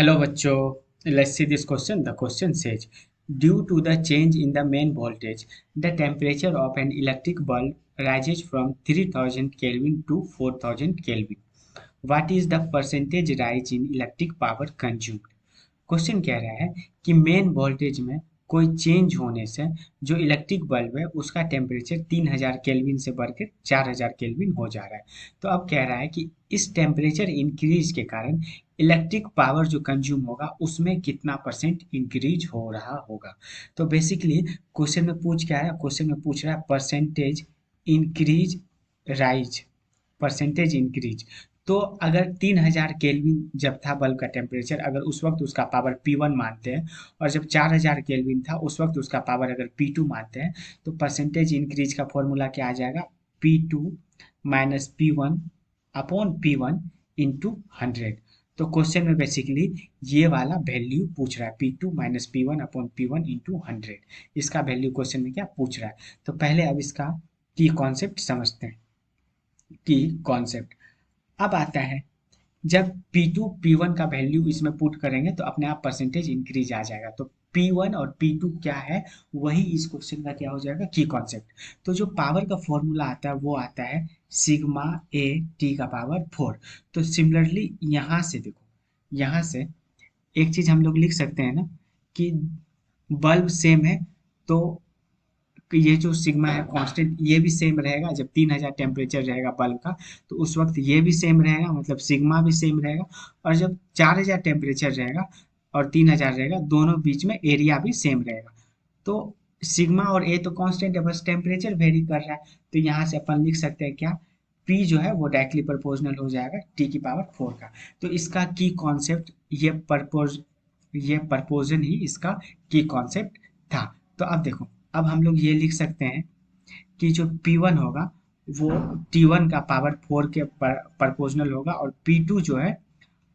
Hello bachcho, let's see this question. The question says, due to the change in the main voltage, the temperature of an electric bulb rises from 3000 Kelvin to 4000 Kelvin. What is the percentage rise in electric power consumed? Question कह रहा है कि main voltage में कोई change होने से जो electric bulb है उसका टेम्परेचर 3000 केल्विन से बढ़कर 4000 केल्विन हो जा रहा है। तो अब कह रहा है कि इस टेम्परेचर इंक्रीज के कारण इलेक्ट्रिक पावर जो कंज्यूम होगा उसमें कितना परसेंट इंक्रीज हो रहा होगा। तो बेसिकली क्वेश्चन में पूछ क्या है, क्वेश्चन में पूछ रहा है percentage increase rise, percentage increase. तो अगर 3000 केल्विन जब था बल्ब का टेम्परेचर, अगर उस वक्त उसका पावर P1 मानते हैं और जब 4000 केल्विन था उस वक्त उसका पावर अगर P2 मानते हैं तो परसेंटेज इंक्रीज का फॉर्मूला क्या आ जाएगा, P2 minus P1 upon P1 into 100। तो क्वेश्चन में बेसिकली ये वाला वैल्यू पूछ रहा है, P2 minus P1 upon P1 into 100। इसका वैल्यू क्वेश्चन में क्या पूछ रहा है। तो पहले अब इसका की कॉन्सेप्ट समझते हैं। की कॉन्सेप्ट अब आता है, जब P2 P1 का वैल्यू इसमें पुट करेंगे तो अपने आप परसेंटेज इंक्रीज आ जाएगा। तो P1 और P2 क्या है, वही इस क्वेश्चन का क्या हो जाएगा, की कॉन्सेप्ट। तो जो पावर का फॉर्मूला आता है वो आता है सिग्मा ए टी का पावर 4। तो सिमिलरली यहाँ से देखो, यहाँ से एक चीज हम लोग लिख सकते हैं ना कि बल्ब सेम है तो ये जो सिग्मा है कांस्टेंट ये भी सेम रहेगा। जब 3000 टेम्परेचर रहेगा बल्ब का तो उस वक्त ये भी सेम रहेगा, मतलब सिग्मा भी सेम रहेगा। और जब 4000 टेम्परेचर रहेगा और 3000 रहेगा, दोनों बीच में एरिया भी सेम रहेगा। तो सिग्मा और ए तो कांस्टेंट है, बस टेम्परेचर वेरी कर रहा है। तो यहाँ से अपन लिख सकते हैं क्या, पी जो है वो डायरेक्टली प्रोपोर्शनल हो जाएगा टी की पावर 4 का। तो इसका की कॉन्सेप्ट ये प्रपोजन ही इसका की कॉन्सेप्ट था। तो अब देखो, अब हम लोग ये लिख सकते हैं कि जो P1 होगा वो T1 का पावर 4 के प्रपोर्शनल होगा और P2 जो है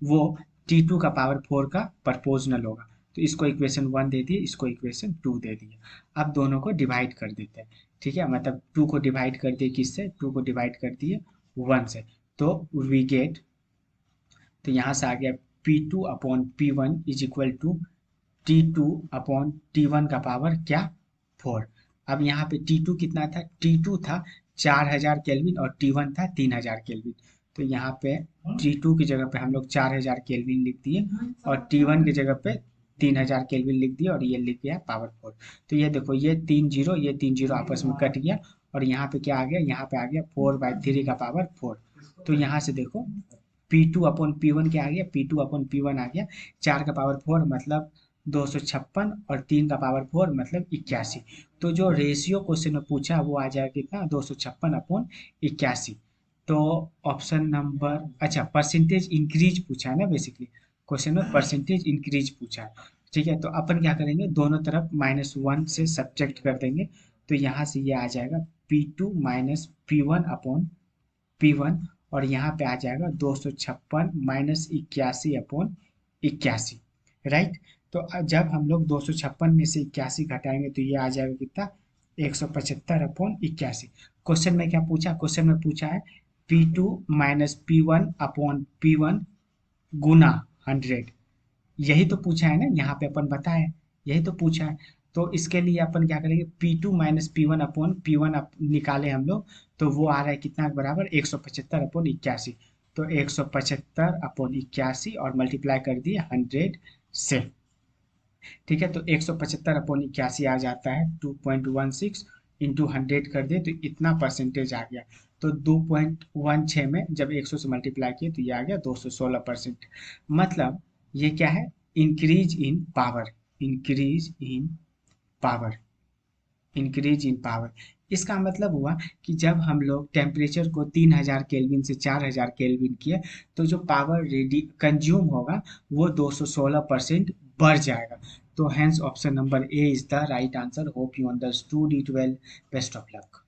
वो T2 का पावर 4 का प्रपोर्शनल होगा। तो इसको इक्वेशन 1 दे दिए, इसको इक्वेशन 2 दे दिए। अब दोनों को डिवाइड कर देते हैं, ठीक है। मतलब 2 को डिवाइड कर दिए किससे, 2 को डिवाइड कर दिए 1 से। तो वी गेट, तो यहाँ से आ गया P2 upon P1 is equal to T2 upon T1 का पावर क्या, 4। अब यहाँ पे T2 कितना था, T2 था 4000 केल्विन और T1 था 3000 केल्विन। तो यहाँ पे T2 की जगह पे हम लोग 4000 केल्विन लिख दिए और T1 की जगह पे 3000 केल्विन लिख दिया और ये लिख गया पावर 4। तो ये देखो, ये 3 जीरो, ये 3 जीरो आपस में कट गया और यहाँ पे क्या आ गया, यहाँ पे आ गया 4/3 का पावर 4। तो यहाँ से देखो P2 अपॉन P1 क्या आ गया, P2 अपॉन P1 आ गया 4 का पावर 4 मतलब 256 और 3 का पावर 4 मतलब 81। तो जो रेशियो क्वेश्चन में पूछा वो आ जाएगा कितना, 256 अपॉन 81। तो ऑप्शन नंबर, अच्छा परसेंटेज इंक्रीज पूछा है ना बेसिकली, क्वेश्चन में परसेंटेज इंक्रीज पूछा है। ठीक है, तो अपन क्या करेंगे, दोनों तरफ -1 से सब्ट्रैक्ट कर देंगे। तो यहाँ से ये आ जाएगा P2 minus P1 upon P1 और यहाँ पे आ जाएगा 256 माइनस 81 अपॉन 81, राइट। तो जब हम लोग 256 में से 81 घटाएंगे तो ये आ जाएगा कितना, 175 अपॉन 81। क्वेश्चन में क्या पूछा, क्वेश्चन में पूछा है P2 minus P1 upon P1 गुना 100। यही तो पूछा है ना, यहाँ पे अपन बताए, यही तो पूछा है। तो इसके लिए अपन क्या करेंगे, P2 minus P1 upon P1 निकाले हम लोग, तो वो आ रहा है कितना के बराबर, 175 अपॉन 81। तो 175 अपॉन 81 और मल्टीप्लाई कर दिए 100 से, ठीक है। तो 175 अपॉन 81 आ जाता है 2.16 इंटू 100 कर दे तो इतना परसेंटेज आ गया। तो 2.16 में जब 100 से मल्टीप्लाई किए तो ये आ गया 216%। मतलब ये क्या है, increase in power, increase in power, increase in power. इसका मतलब हुआ कि जब हम लोग टेम्परेचर को 3000 केल्विन से 4000 केल्विन किए तो जो पावर रेडी कंज्यूम होगा वो 216% बढ़ जाएगा। तो hence option number A is the right answer. Hope you understood it well. Best of luck.